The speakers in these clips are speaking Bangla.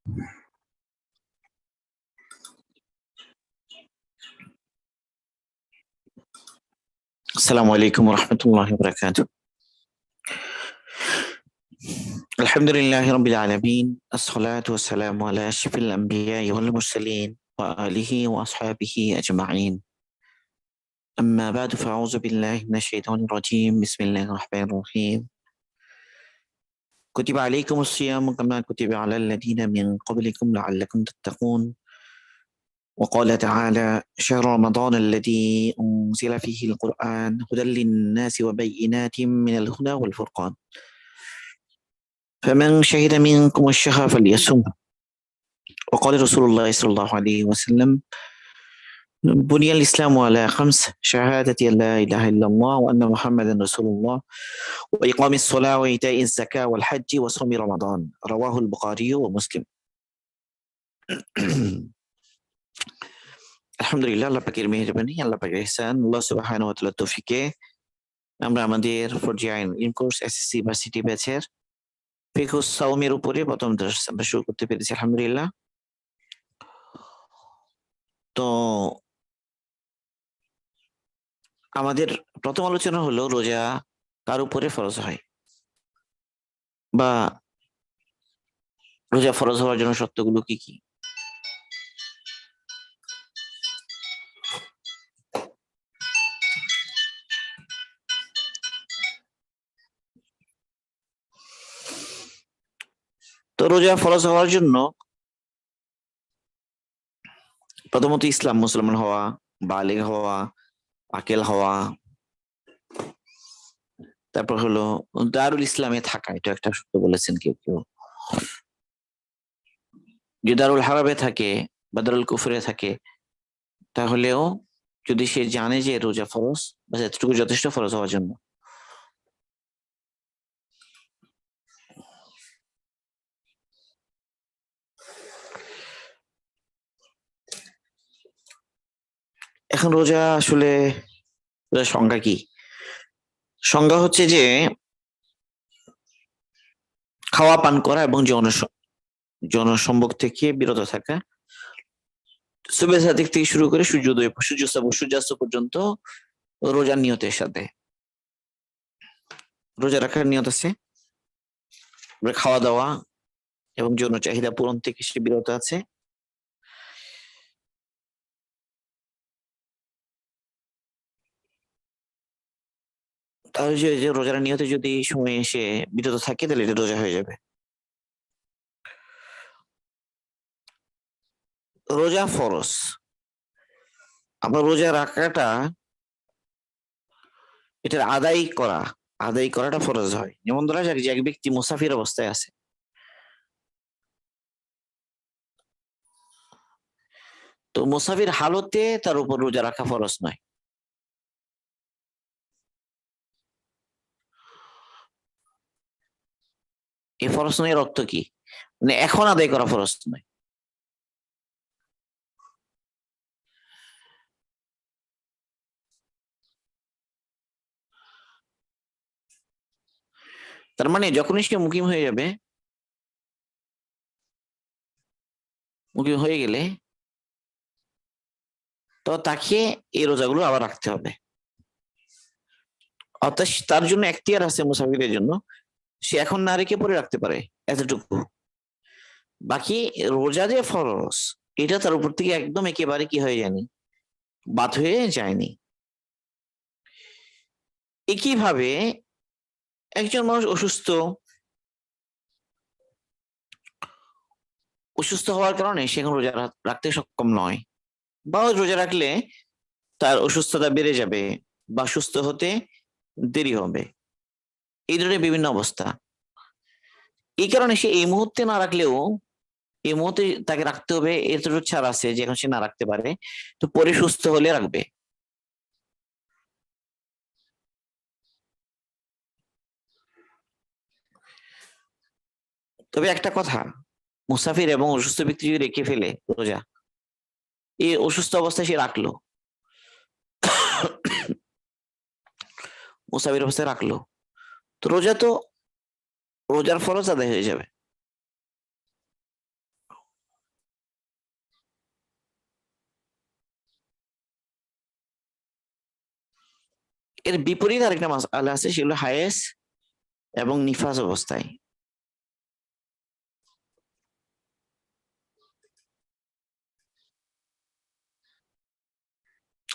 السلام عليكم ورحمة الله وبركاته. الحمد لله رب العالمين، الصلاة والسلام على أشرف الأنبياء والمرسلين وآله وأصحابه أجمعين. أما بعد، فأعوذ بالله من الشيطان الرجيم. بسم الله الرحمن الرحيم. كتب عليكم الصيام كما كتب على الذين من قبلكم لعلكم تتقون. وقال تعالى: شهر رمضان الذي أنزل فيه القرآن هدى للناس وبينات من الهدى والفرقان، فمن شهد منكم الشهر فليصم. وقال رسول الله صلى الله عليه وسلم: بني الإسلام على خمس: شهادة أن لا إله إلا الله وأن محمدا رسول الله وإقام الصلاة وإيتاء الزكاة والحج وصوم رمضان. رواه البخاري ومسلم. আলহামদুলিল্লাহ, আল্লাহ পাকের মেহেরবানি, আল্লাহ পাকের ইহসান, আল্লাহ সুবহানাহু ওয়া তাআলার তৌফিকে আমরা আমাদের ফরজিয়াইন ইনকোর্স এসএসসি ভার্সিটি ব্যাচের ফিকহুস সাওমের উপরে প্রথম দর্স আমরা শুরু করতে পেরেছি, আলহামদুলিল্লাহ। তো আমাদের প্রথম আলোচনা হলো রোজা কার উপরে ফরজ হয়, বা রোজা ফরজ হওয়ার জন্য শর্তগুলো কি কি। তো রোজা ফরজ হওয়ার জন্য প্রথমত ইসলাম, মুসলমান হওয়া, বালিগ হওয়া, আকেল হওয়া, তারপর হলো দারুল ইসলামে থাকা। এটা একটা শর্ত বলেছেন কেউ কেউ। যে দারুল হারাবে থাকে বা দারুল কুফরে থাকে, তাহলেও যদি সে জানে যে রোজা ফরজ, বা এতটুকু যথেষ্ট ফরজ হওয়ার জন্য। এখন রোজা আসলে সংজ্ঞা কি? সংজ্ঞা হচ্ছে যে খাওয়া পান করা এবং জনসম্ভোগ থেকে বিরত থাকা, সুবহ সাদিক থেকে শুরু করে সূর্যোদয় সূর্যাস্ত পর্যন্ত রোজার নিয়তের সাথে। রোজা রাখার নিয়ত আছে, খাওয়া দাওয়া এবং যৌন চাহিদা পূরণ থেকে সে বিরত আছে। তাহলে যে রোজার নিয়তে যদি সময় এসে বিরত থাকে, তাহলে এটা রোজা হয়ে যাবে। রোজা ফরজ, আবার রোজা রাখাটা, এটার আদায় করাটা ফরজ হয়। যেমন ধরা যাক যে এক ব্যক্তি মুসাফির অবস্থায় আছে, তো মুসাফির হালতে তার উপর রোজা রাখা ফরজ নয়। এই ফরজ নয় এর অর্থ কি? মানে এখন আদায় করা ফরজ নয়। তার মানে যখনই সে মুকিম হয়ে যাবে, মুকিম হয়ে গেলে তো তাকে এই রোজাগুলো আবার রাখতে হবে। অর্থাৎ তার জন্য এখতিয়ার আছে, মুসাফিরের জন্য, সে এখন না রেখে পরে রাখতে পারে, এতটুকু। বাকি রোজা যে ফরজ, এটা তার উপর থেকে একদম একেবারে কি হয়ে যায়নি, বাদ হয়ে যায়নি। একইভাবে একজন মানুষ অসুস্থ হওয়ার কারণে সে এখন রোজা রাখতে সক্ষম নয়, বা রোজা রাখলে তার অসুস্থতা বেড়ে যাবে বা সুস্থ হতে দেরি হবে, এই ধরনের বিভিন্ন অবস্থা। এই কারণে সে এই মুহূর্তে না রাখলেও, এই মুহূর্তে তাকে রাখতে হবে, এতটুকু ছাড় আছে যে এখন সে না রাখতে পারে, তো পরে সুস্থ হলে রাখবে। তবে একটা কথা, মুসাফির এবং অসুস্থ ব্যক্তি যদি রেখে ফেলে রোজা, এই অসুস্থ অবস্থায় সে রাখলো, মুসাফির অবস্থায় রাখলো, তো রোজার ফরজ আদায় হয়ে যাবে। এর বিপরীত আরেকটা মাসআলা আছে, সেগুলো হায়েস এবং নিফাস অবস্থায়।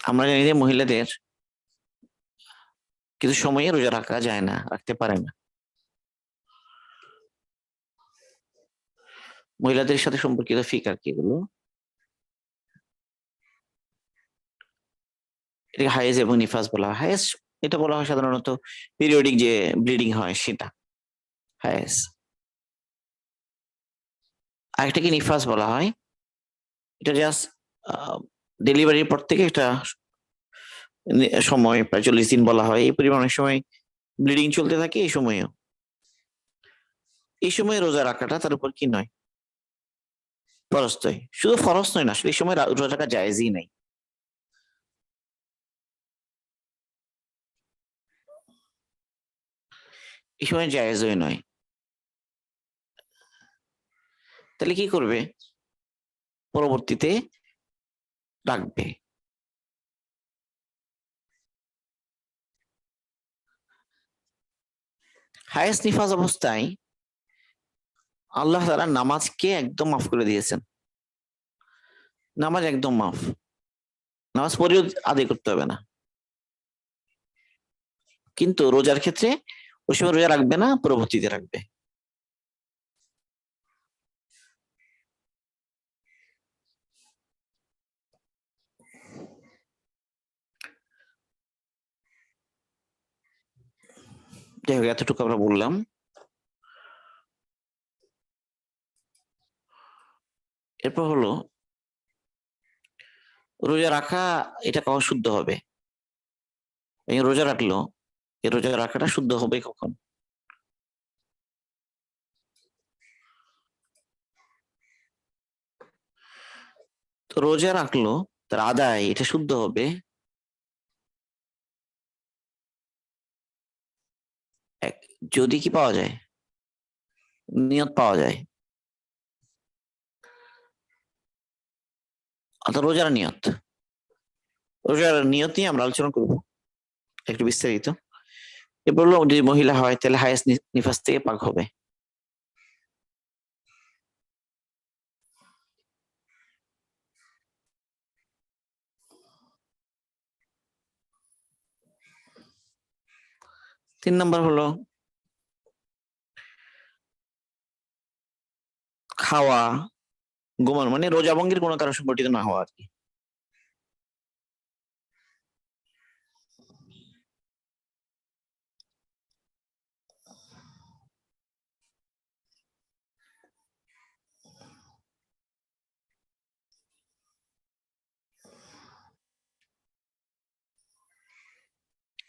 আমরা জানি যে মহিলাদের কিছু সময়ে রোজা রাখা যায় না, রাখতে পারে না। মহিলাদের সাথে সম্পর্কিত ফিক আর কি এগুলো, এটাকে হায়েজ এবং নিফাস বলা হয়। হায়েজ এটা বলা হয় সাধারণত পিরিয়ডিক যে ব্লিডিং হয় সেটা হায়েজ। আরেকটাকে নিফাস বলা হয়, এটা জাস্ট ডেলিভারির পর থেকে একটা সময়, প্রায় 40 দিন বলা হয়, এই পরিমাণ অনেক সময় ব্লিডিং চলতে থাকে। এই সময় রোজা রাখাটা তার উপর কি নয়, ফরজ নয়। শুধু ফরজ নয় না, আসলে এই সময় রোজা রাখা জায়েজই নাই। এই সময় জায়েজই নয়। তাহলে কি করবে, পরবর্তীতে রাখবে। হায়েস নিফাজ অবস্থায় আল্লাহ তাআলা নামাজকে একদম মাফ করে দিয়েছেন। নামাজ একদম মাফ, নামাজ পড়েও আদায় করতে হবে না। কিন্তু রোজার ক্ষেত্রে ওই সময় রোজা রাখবে না, পরবর্তীতে রাখবে। যাই হোক, এতটুকু আমরা বললাম। এরপর হলো রোজা রাখা, এটা কখন শুদ্ধ হবে? এই রোজা রাখলো, এই রোজা রাখাটা শুদ্ধ হবে কখন? তো রোজা রাখলো, তার আদায় এটা শুদ্ধ হবে যদি কি পাওয়া যায়, নিয়ত পাওয়া যায়, অর্থাৎ রোজার নিয়ত নিয়ে আমরা আলোচনা করবো একটু বিস্তারিত। এরপর হলো যদি মহিলা হয় তাহলে হায়েস নিফাস থেকে পাক হবে। তিন নম্বর হলো খাওয়া, ঘুমানো, মানে রোজা ভঙ্গের কোনো কারণ সংঘটিত না হওয়া আর কি।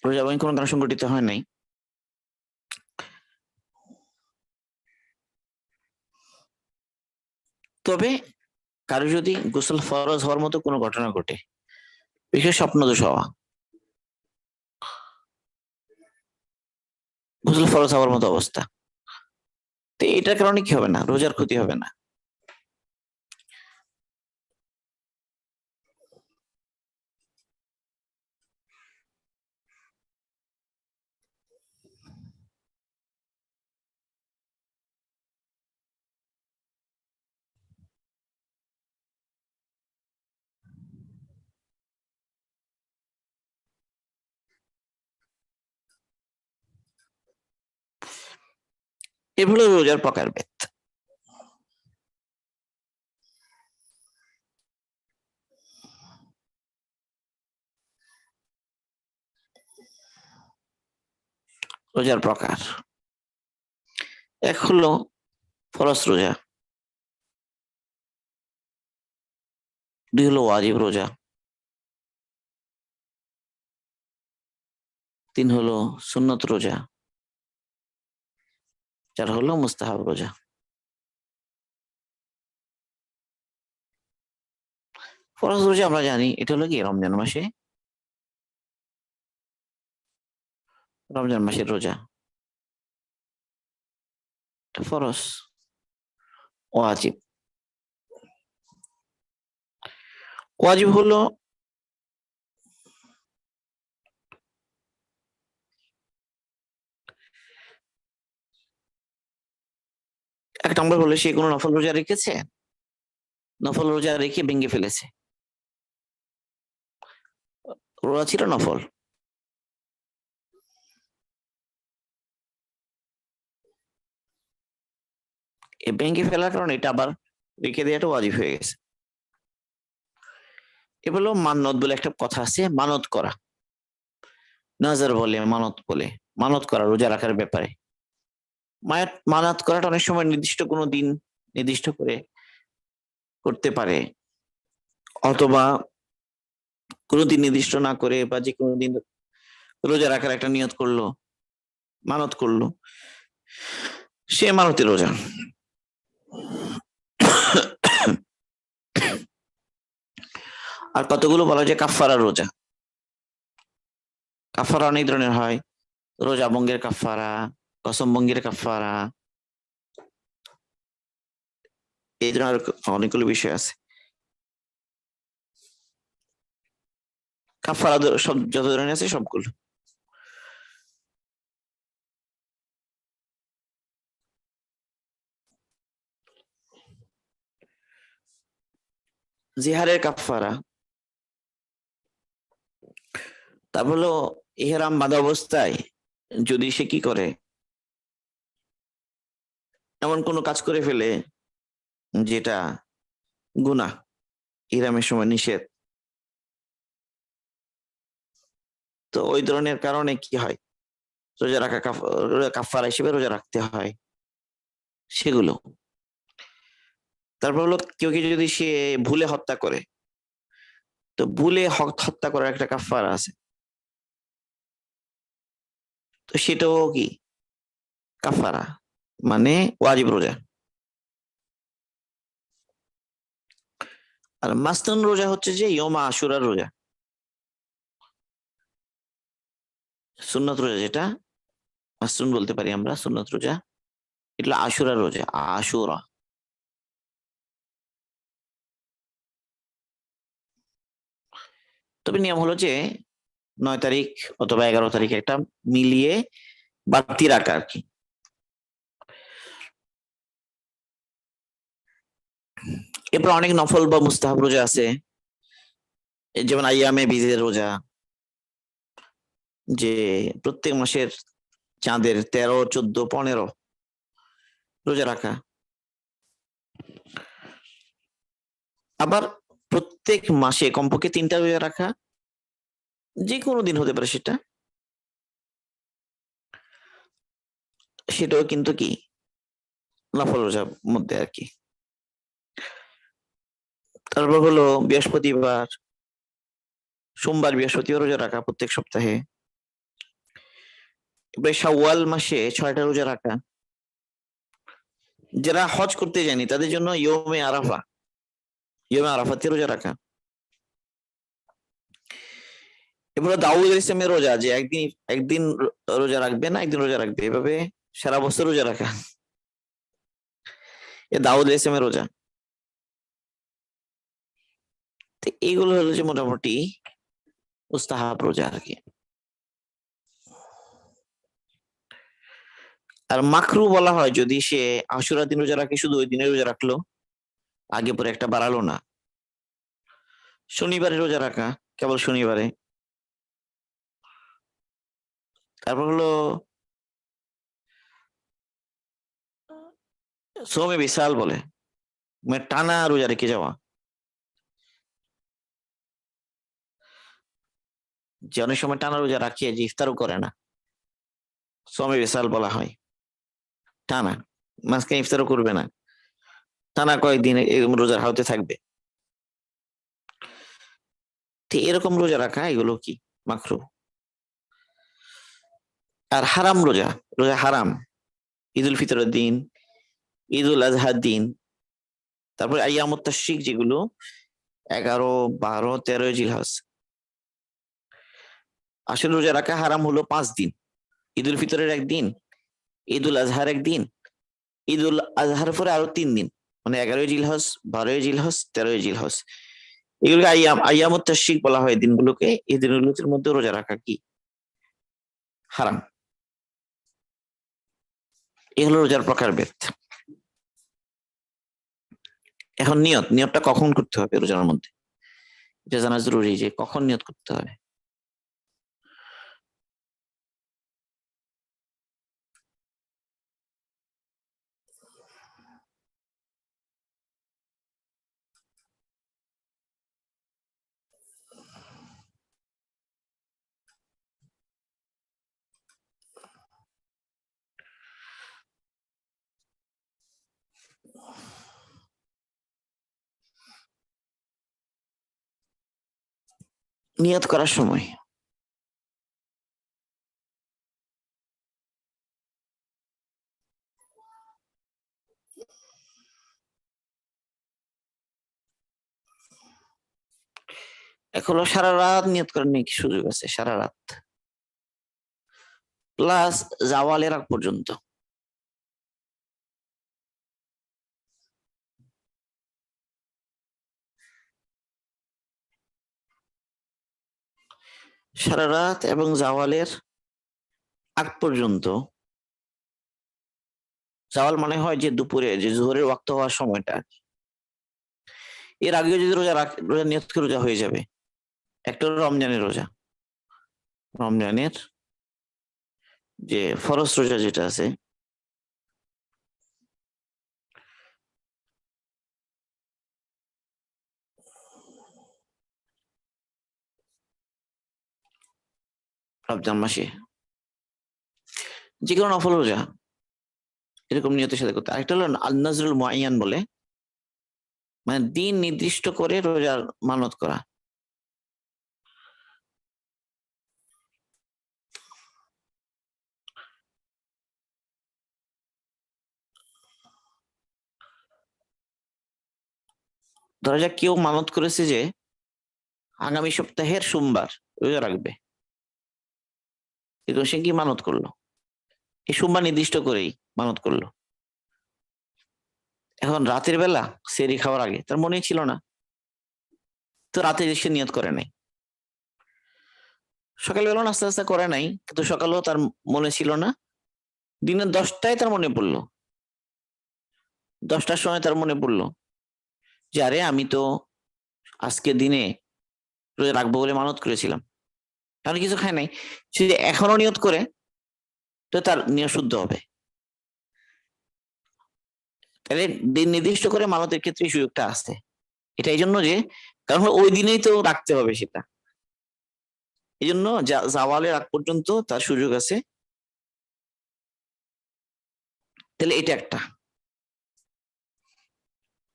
রোজা ভঙ্গের কোনো কারণ সংঘটিত হয় নাই, তবে কারো যদি গোসল ফরজ হওয়ার মতো কোনো ঘটনা ঘটে, বিশেষ স্বপ্নদোষ হওয়া, গোসল ফরজ হওয়ার মতো অবস্থা, তো এটার কারণে কি হবে না, রোজার ক্ষতি হবে না। এগুলো রোজার প্রকারভেদ। রোজার প্রকার এক হলো ফরজ রোজা, দুই হলো ওয়াজিব রোজা, তিন হলো সুন্নত রোজা, চার হলো মুস্তাহাব রোজা। ফরজ রোজা আমরা জানি এটা হলো কি রমজান মাসের রোজা, এটা ফরজ। ওয়াজিব, ওয়াজিব হলো এক নম্বর হলো সে কোনো নফল রোজা রেখেছে, নফল রোজা রেখে ভেঙে ফেলেছে, রোজা ছিল নফল, এই ভেঙে ফেলার কারণে এটা আবার রেখে দেওয়াটা ওয়াজিব হয়ে গেছে। এগুলো মানত বলে একটা কথা আছে, মানত করা, নাজার বলে, মানত বলে, মানত করা রোজা রাখার ব্যাপারে। মানত করাটা অনেক সময় নির্দিষ্ট কোনো দিন নির্দিষ্ট করে করতে পারে, অথবা কোনোদিন নির্দিষ্ট না করে বা যে কোনো দিন রোজা রাখার একটা নিয়ত করলো, মানত করলো, সে মানতের রোজা। আর কতগুলো বলা যায় কাফারা রোজা। কাফারা অনেক ধরনের হয়, রোজা ভঙ্গের কাফারা, কসম ভঙ্গের কাফারা, এই ধরনের অনেকগুলো বিষয় আছে। কাফারা সব যত ধরনের আছে সবগুলো। জিহারের কাফারা, তারপর হলো ইহরাম বাঁধা অবস্থায় যদি সে কি করে, এমন কোনো কাজ করে ফেলে যেটা গুনাহ, ইহরামের সময় নিষেধ, তো ওই ধরনের কারণে কি হয়, রোজা রাখা কাফারা হিসেবে রোজা রাখতে হয় সেগুলো। তারপর হলো কেউ যদি সে ভুলে হত্যা করে, তো ভুলে হত্যা করার একটা কাফারা আছে, তো সেটাও কি কাফারা, মানে ওয়াজিব রোজা। আর মাসনুন রোজা হচ্ছে যে ইয়মা আশুরার রোজা, সুন্নত রোজা যেটা মাসনুন বলতে পারি আমরা, সুন্নত রোজা এটা আশুরার রোজা, আশুরা। তবে নিয়ম হলো যে 9 তারিখ অথবা 11 তারিখ একটা মিলিয়ে বাড়তি রাখা আর কি। এরপর অনেক নফল বা মুস্তাহাব রোজা আছে, যেমন আইয়ামে বীজের রোজা, যে প্রত্যেক মাসের চাঁদের 13, 14, 15 রোজা রাখা। আবার প্রত্যেক মাসে কমপক্ষে 3টা রোজা রাখা, যে কোনো দিন হতে পারে সেটা, সেটাও কিন্তু কি নফল রোজার মধ্যে আর কি। তারপর হলো বৃহস্পতিবার, সোমবার, বৃহস্পতিবার রোজা রাখা প্রত্যেক সপ্তাহে। এবার শাওয়াল মাসে 6টা রোজা রাখা। যারা হজ করতে যায়নি তাদের জন্য ইয়মে আরাফা, ইয়মে আরাফাতে রোজা রাখা। এবার দাউদ ইসলামের রোজা, যে একদিন একদিন রোজা রাখবে না, একদিন রোজা রাখবে, এভাবে সারা বছর রোজা রাখা, এ দাউদ ইসলামের রোজা। তো এইগুলো হলো যে মোটামুটি মুস্তাহাব রোজা আর কি। আর মাকরু বলা হয় যদি সে আশুরা দিন রোজা রাখে, শুধু ওই দিনে রোজা রাখলো, আগে পরে একটা বাড়ালো না। শনিবারে রোজা রাখা, কেবল শনিবারে। তারপর হলো সোমে বিশাল বলে, মানে টানা রোজা রেখে যাওয়া, যে অনেক সময় টানা রোজা রাখিয়ে যে ইফতারও করে না, সোমে বিশাল বলা হয়। টানা মাঝখানে ইফতারও করবে না, টানা কয়েকদিন এরকম রোজার হাতে থাকবে, তো এরকম রোজা রাখা এগুলো কি মাকরু। আর হারাম রোজা, রোজা হারাম, ঈদুল ফিতরের দিন, ঈদুল আজহার দিন, তারপরে আইয়ামুত তাশরিক যেগুলো 11, 12, 13 জিলহজ। আসলে রোজা রাখা হারাম হলো 5 দিন, ঈদুল ফিতরের একদিন, ঈদুল আজহার একদিন, ঈদুল আজহার পরে আরো 3 দিন, মানে 11 জিলহজ, 12 জিলহজ, 13 জিলহজ, এগুলোকে আইয়ামুত তাশরিক বলা হয় দিনগুলোকে। এই দিনগুলোর মধ্যে রোজা রাখা কি হারাম। এ হলো রোজার প্রকারভেদ। এখন নিয়তটা কখন করতে হবে রোজার মধ্যে, এটা জানা জরুরি যে কখন নিয়ত করতে হবে। নিয়ত করার সময় এখন সারা রাত নিয়ত করার নাকি সুযোগ আছে, সারা রাত প্লাস জাওয়ালের আগ পর্যন্ত। সারা রাত এবং জাওয়ালের আগ পর্যন্ত। জাওয়াল মানে হয় যে দুপুরে, যে জোহরের ওয়াক্ত হওয়ার সময়টা। এর আগেও যদি রোজা নিয়ত করে রোজা হয়ে যাবে। একটা রমজানের রোজা, রমজানের যে ফরজ রোজা যেটা আছে, রমজান মাসে যে কোনো নফল রোজা এরকম নিয়তের সাথে করতে। আরেকটা হলো আল নাজরুল মুআয়্যান বলে, মানে দিন নির্দিষ্ট করে রোজার মানত করা। ধরা যাক কেউ মানত করেছে যে আগামী সপ্তাহের সোমবার রোজা রাখবে, কিন্তু সে কি মানত করলো, এই সোমবার নির্দিষ্ট করেই মানত করলো। এখন রাতের বেলা সেহরি খাওয়ার আগে তার মনেই ছিল না, তো রাতে সে নিয়ত করে নাই। সকালবেলা নাস্তা নাস্তা করে নাই, কিন্তু সকালেও তার মনে ছিল না। দিনের 10টায় তার মনে পড়লো, 10টার সময় তার মনে পড়লো যে আরে আমি তো আজকে দিনে রোজা রাখবো বলে মানত করেছিলাম, তাহলে কিছু খায় নাই। সে যদি এখনো নিয়ত করে তো তার নিয়ত শুদ্ধ হবে। তাহলে দিন নির্দিষ্ট করে মানতের ক্ষেত্রে এই সুযোগটা আছে। এটা এই জন্য যে, কারণ ওই দিনেই তো রাখতে হবে সেটা, এই জন্য জাওয়ালের আগ পর্যন্ত তার সুযোগ আছে। তাহলে এটা একটা,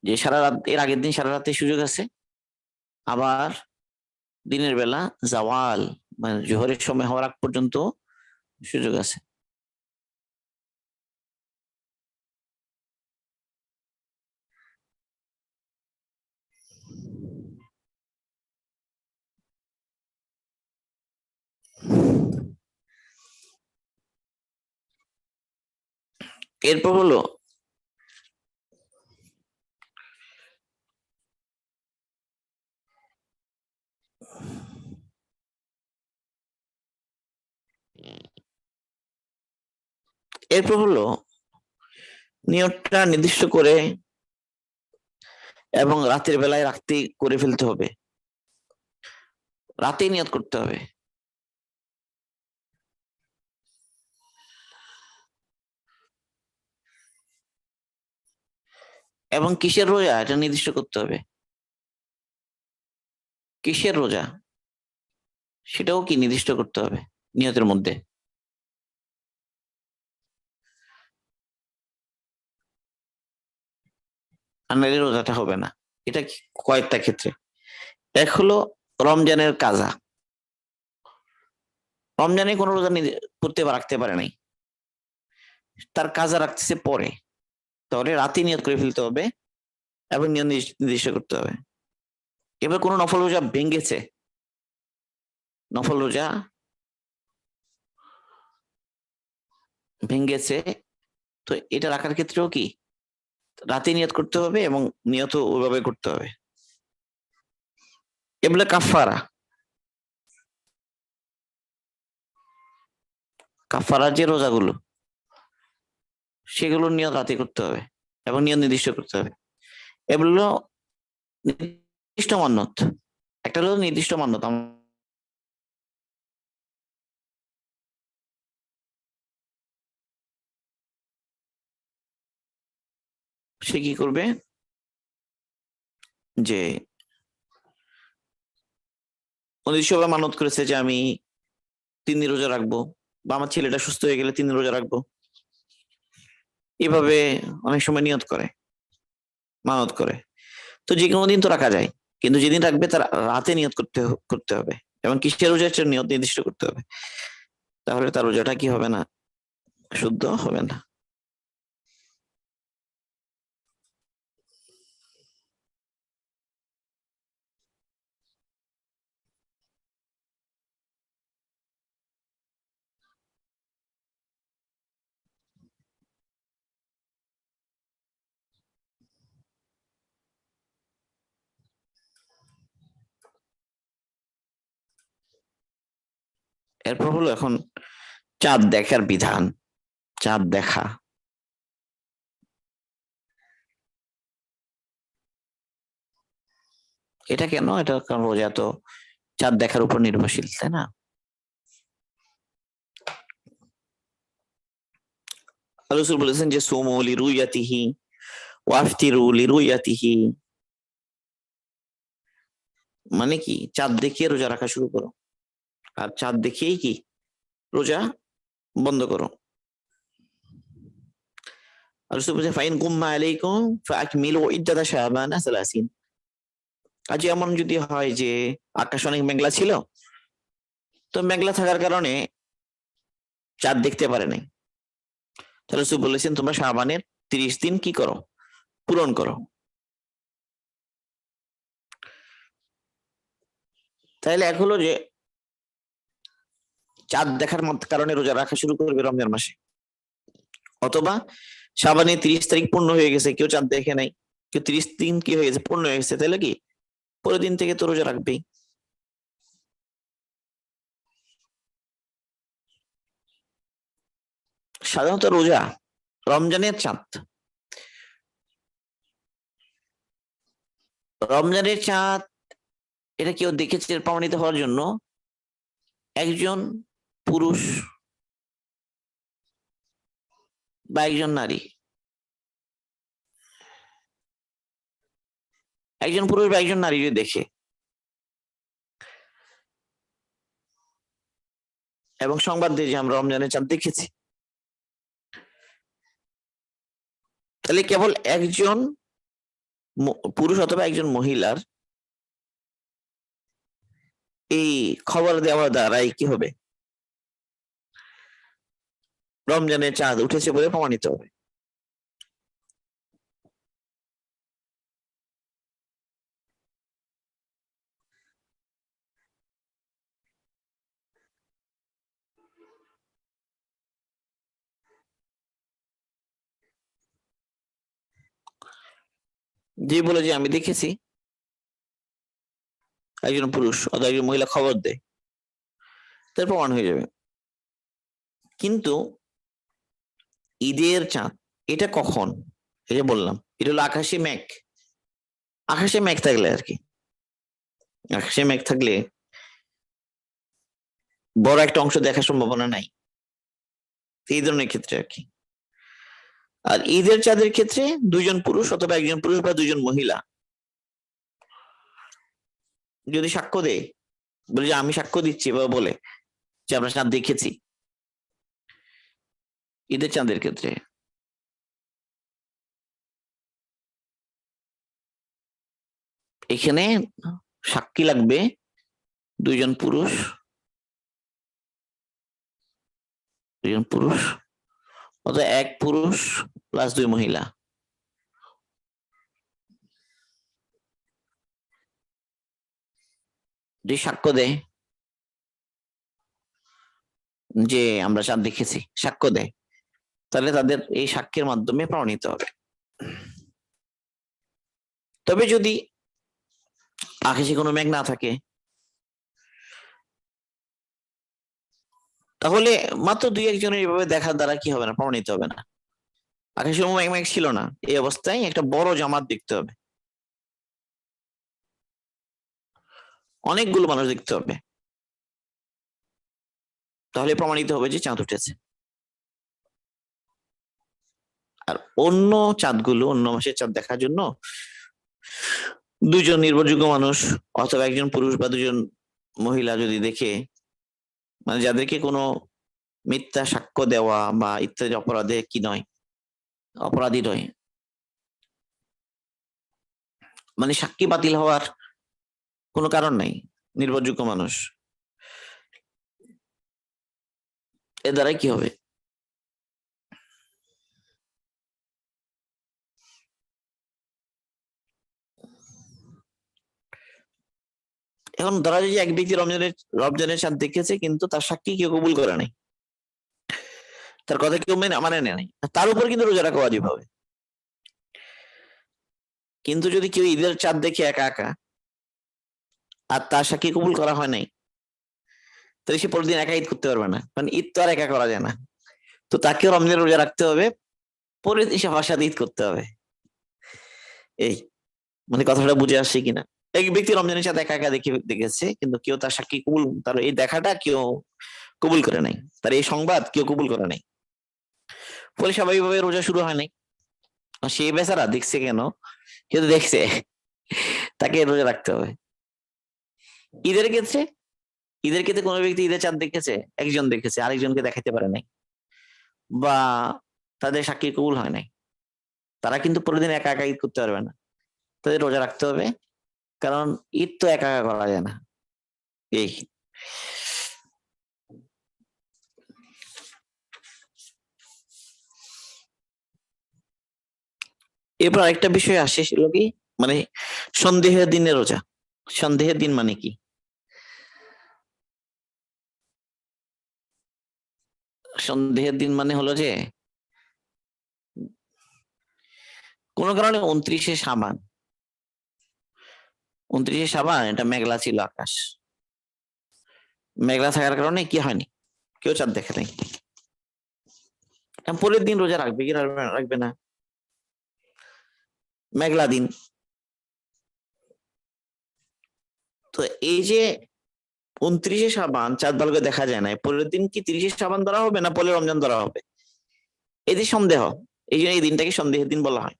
যে সারা রাত, এর আগের দিন সারা রাতে সুযোগ আছে, আবার দিনের বেলা জাওয়াল মানে জোহরের সময় হওয়ার আগ পর্যন্ত সুযোগ আছে। এরপর হলো নিয়তটা নির্দিষ্ট করে এবং রাতের বেলায় রাখতে করে ফেলতে হবে, রাতেই নিয়ত করতে হবে। এবং কিসের রোজা এটা নির্দিষ্ট করতে হবে, কিসের রোজা সেটাও কি নির্দিষ্ট করতে হবে নিয়তের মধ্যে। আর নাহলে রোজাটা হবে না। এটা কয়েকটা ক্ষেত্রে। এক হলো রমজানের কাজা, রমজানে কোনো রোজা করতে বা রাখতে পারে নাই, তার কাজা রাখতেছে পরে, তাহলে রাতে নিয়ত করে ফেলতে হবে এবং নিয়ত নির্দিষ্ট করতে হবে। এবার কোনো নফল রোজা ভেঙেছে, নফল রোজা ভেঙেছে, তো এটা রাখার ক্ষেত্রেও কি রাতে নিয়ত করতে হবে এবং নিয়ত ওইভাবে করতে হবে। এগুলো কাফারা, কাফারার যে রোজাগুলো সেগুলোর নিয়ত রাতে করতে হবে এবং নিয়ত নির্দিষ্ট করতে হবে। এগুলো হলো নির্দিষ্ট মান্যত। একটা হলো নির্দিষ্ট মান্যত, সে কি করবে যে নির্দিষ্টভাবে মানত করেছে যে আমি 3 দিন রোজা রাখবো, বা আমার ছেলেটা সুস্থ হয়ে গেলে 3 দিন রোজা রাখবো, এভাবে অনেক সময় নিয়ত করে, মানত করে। তো যে কোনো দিন তো রাখা যায়, কিন্তু যেদিন রাখবে তার রাতে নিয়ত করতে হবে, এবং কিসের রোজার নিয়ত নির্দিষ্ট করতে হবে, তাহলে তার রোজাটা কি হবে না, শুদ্ধ হবে না। এরপর হলো এখন চাঁদ দেখার বিধান। চাঁদ দেখা, এটা কেন? এটা কারণ রোজা তো চাঁদ দেখার উপর নির্ভরশীল, তাই না? রাসূল বলেছেন যে সুমু লিরুয়াতিহি ওয়াফতিরু লিরুয়াতিহি, মানে কি চাঁদ দেখিয়ে রোজা রাখা শুরু করো, আর চাঁদ দেখিয়েই কি রোজা বন্ধ করো। রাসূল বলেছেন ফাইন গুম্মা আলাইকুম ফাআকমিলু ইদ্দাতা শাবানা 30। আজ এমন যদি হয় যে আকাশ অনেক মেঘলা ছিল, তো মেঘলা থাকার কারণে চাঁদ দেখতে পারে নাই, তাহলে রাসূল বলেছেন তোমরা শাবানের 30 দিন কি করো, পূরণ করো। তাইলে এক হলো যে চাঁদ দেখার কারণে রোজা রাখা শুরু করবে রমজান মাসে, অথবা শাবানের 30 তারিখ পূর্ণ হয়ে গেছে, কেউ চাঁদ দেখে নাই, কেউ 30 দিন কি হয়ে গেছে, পূর্ণ হয়ে গেছে, তাহলে কি পরের দিন থেকে তো রোজা রাখবেই। সাধারণত রোজা রমজানের চাঁদ, রমজানের চাঁদ এটা কেউ দেখেছে প্রমাণিত হওয়ার জন্য একজন পুরুষ বা একজন নারী, একজন পুরুষ বা একজন নারী যদি দেখে এবং সংবাদ দিয়ে যে আমরা রমজানের চাঁদ দেখেছি, তাহলে কেবল একজন পুরুষ অথবা একজন মহিলার এই খবর দেওয়ার দ্বারাই কি হবে, রমজানের চাঁদ উঠেছে বলে প্রমাণিত হবে। যে বলে যে আমি দেখেছি, একজন পুরুষ অথবা একজন মহিলা খবর দেয়, তার প্রমাণ হয়ে যাবে। কিন্তু ঈদের চাঁদ এটা কখন, এই যে বললাম এটা হলো আকাশে মেঘ, আকাশে মেঘ থাকলে আর কি, আকাশে মেঘ থাকলে বড় একটা অংশ দেখার সম্ভাবনা নাই, এই ধরনের ক্ষেত্রে আর কি। আর ঈদের চাঁদের ক্ষেত্রে দুইজন পুরুষ অথবা একজন পুরুষ বা দুইজন মহিলা যদি সাক্ষ্য দেয়, বলে যে আমি সাক্ষ্য দিচ্ছি বা বলে যে আমরা চাঁদ দেখেছি, ঈদের চাঁদের ক্ষেত্রে এখানে সাক্ষী লাগবে দুইজন পুরুষ, দুইজন পুরুষ অথবা এক পুরুষ প্লাস 2 মহিলা। যে সাক্ষ্য দেয় যে আমরা চাঁদ দেখেছি, সাক্ষ্য দেয়, তাহলে তাদের এই সাক্ষ্যের মাধ্যমে প্রমাণিত হবে। তবে যদি আকাশে কোনো মেঘ না থাকে, তাহলে মাত্র 2-1জনের এইভাবে দেখার দ্বারা কি হবে না, প্রমাণিত হবে না। আকাশে মেঘ মেঘ ছিল না, এই অবস্থায় একটা বড় জামাত দেখতে হবে, অনেকগুলো মানুষ দেখতে হবে, তাহলে প্রমাণিত হবে যে চাঁদ উঠেছে। আর অন্য চাঁদগুলো, অন্য মাসের চাঁদ দেখার জন্য দুজন নির্ভরযোগ্য মানুষ অথবা একজন পুরুষ বা দুজন মহিলা যদি দেখে, মানে যাদেরকে কোনো মিথ্যা সাক্ষ্য দেওয়া বা ইত্যাদি অপরাধে কি নয়, অপরাধী নয়, মানে সাক্ষী বাতিল হওয়ার কোনো কারণ নাই, নির্ভরযোগ্য মানুষ, এর দ্বারাই কি হবে? এখন ধরা যায় যে এক ব্যক্তি রমজানের চাঁদ দেখেছে, কিন্তু তার সাক্ষী কেউ কবুল করে নাই, তার কথা কেউ মানে নেয় নাই, তার উপর কিন্তু রোজা রাখা ওয়াজিব হবে। কিন্তু যদি কেউ ঈদের চাঁদ দেখে একা একা আর তার সাক্ষী কবুল করা হয় নাই, তাহলে সে পরের দিন একা ঈদ করতে পারবে না, কারণ ঈদ তো আর একা করা যায় না। তো তাকেও রমজানের রোজা রাখতে হবে, পরের দিন সে হওয়ার সাথে ঈদ করতে হবে। এই, মানে কথাটা বুঝে আসছে কিনা? এক ব্যক্তি রমজানের সাথে একা একা দেখেছে, কিন্তু কেউ তার সাক্ষী কবুল, তার এই দেখাটা কেউ কবুল করে নাই, তার এই সংবাদ কেউ কবুল করে নাই, ফলে স্বাভাবিকভাবে রোজা শুরু হয় নাই। আর সে বেচারা দেখছে কেন, কিন্তু দেখছে, তাকে রোজা রাখতে হবে। ঈদের ক্ষেত্রে, ঈদের ক্ষেত্রে কোনো ব্যক্তি ঈদের চাঁদ দেখেছে, একজন দেখেছে, আরেকজনকে দেখাতে পারে নাই, বা তাদের সাক্ষী কবুল হয় নাই, তারা কিন্তু পরের দিন একা একা ঈদ করতে পারবে না, তাদের রোজা রাখতে হবে, কারণ ঈদ তো একা একা করা যায় না। এই, এরপর আরেকটা বিষয় আসে, সেগুলো কি, মানে সন্দেহের দিনে রোজা। সন্দেহের দিন মানে কি? সন্দেহের দিন মানে হলো যে কোনো কারণে 29শে শাবান, 29শে শাবান এটা মেঘলা ছিল আকাশ, মেঘলা থাকার কারণে কি হয়নি, কেউ চাঁদ দেখে নাই, পরের দিন রোজা রাখবে কি রাখবে না? মেঘলা দিন। তো এই যে 29শে শাবান চাঁদ ভালো করে দেখা যায় না, পরের দিন কি 30শে শাবান ধরা হবে না পরের রমজান ধরা হবে? এই যে সন্দেহ, এই জন্য এই দিনটাকে সন্দেহের দিন বলা হয়।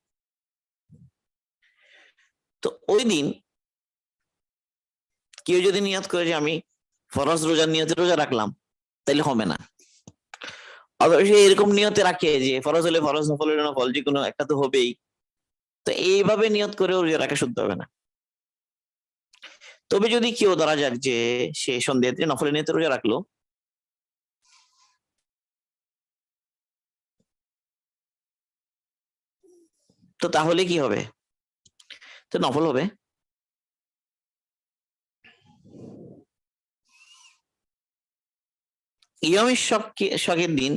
তো ওই দিন কেউ যদি নিয়ত করে যে আমি ফরজ রোজার নিয়তে রোজা রাখলাম, তাইলে হবে না। অবশ্যই এরকম নিয়তে রাখে যে ফরজ হলে ফরজ, নফল হলে নফল, যে কোনো একটা তো হবেই, তো এইভাবে নিয়ত করে রোজা রাখা শুদ্ধ হবে না। তবে যদি কেউ ধরা যাক যে সে সন্ধ্যেতে নফলের নিয়তে রোজা রাখলো, তো তাহলে কি হবে? তো নফল হবে। ইয়মের শখের দিন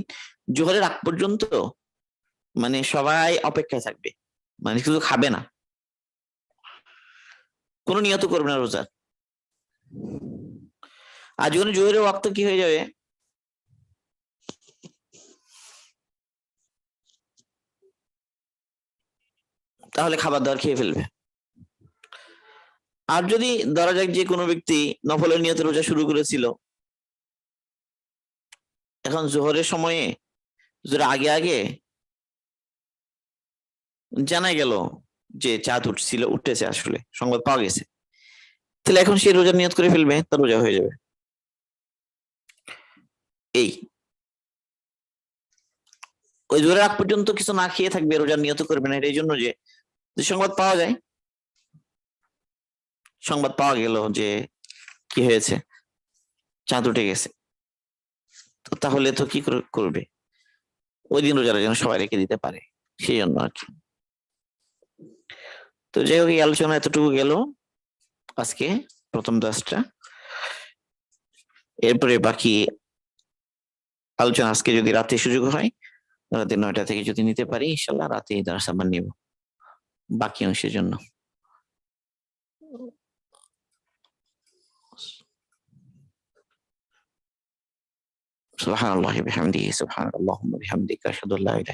জোহরের আগ পর্যন্ত মানে সবাই অপেক্ষায় থাকবে, মানে শুধু খাবে না, কোনো নিয়ত করবে না রোজার। আর যখন জোহরের ওয়াক্ত কি হয়ে যাবে, তাহলে খাবার দাবার খেয়ে ফেলবে। আর যদি ধরা যাক যে কোনো ব্যক্তি নফলের নিয়তে রোজা শুরু করেছিল, এখন জোহরের সময়ে আগে আগে জানা গেল যে চাঁদ উঠতেছে, আসলে সংবাদ পাওয়া গেছে, তাহলে এখন সে রোজার নিয়ত করে ফেলবে, তার রোজা হয়ে যাবে। এই, ওই জোহরের আগ পর্যন্ত কিছু না খেয়ে থাকবে, রোজার নিয়ত করবে না, এই জন্য যে সংবাদ পাওয়া যায়, সংবাদ পাওয়া গেল যে কি হয়েছে, চাঁদ উঠে গেছে, তো তাহলে তো কি করবে, ওই দিন রোজার যেন সবাই রেখে দিতে পারে, সেই জন্য আর কি। তো যাই হোক, এই আলোচনা এতটুকু গেল আজকে, প্রথম 10টা। এরপরে বাকি আলোচনা আজকে যদি রাতে সুযোগ হয়, রাতে 9টা থেকে যদি নিতে পারি, ইনশাল্লাহ রাতে এই দার্স আবার নিব বাকি অংশের জন্য। সুবহানাল্লাহি বিহামদিহি, সুবহানাল্লাহুম্মা বিহামদিকা, আশহাদু আল্লা ইলাহা ইল্লা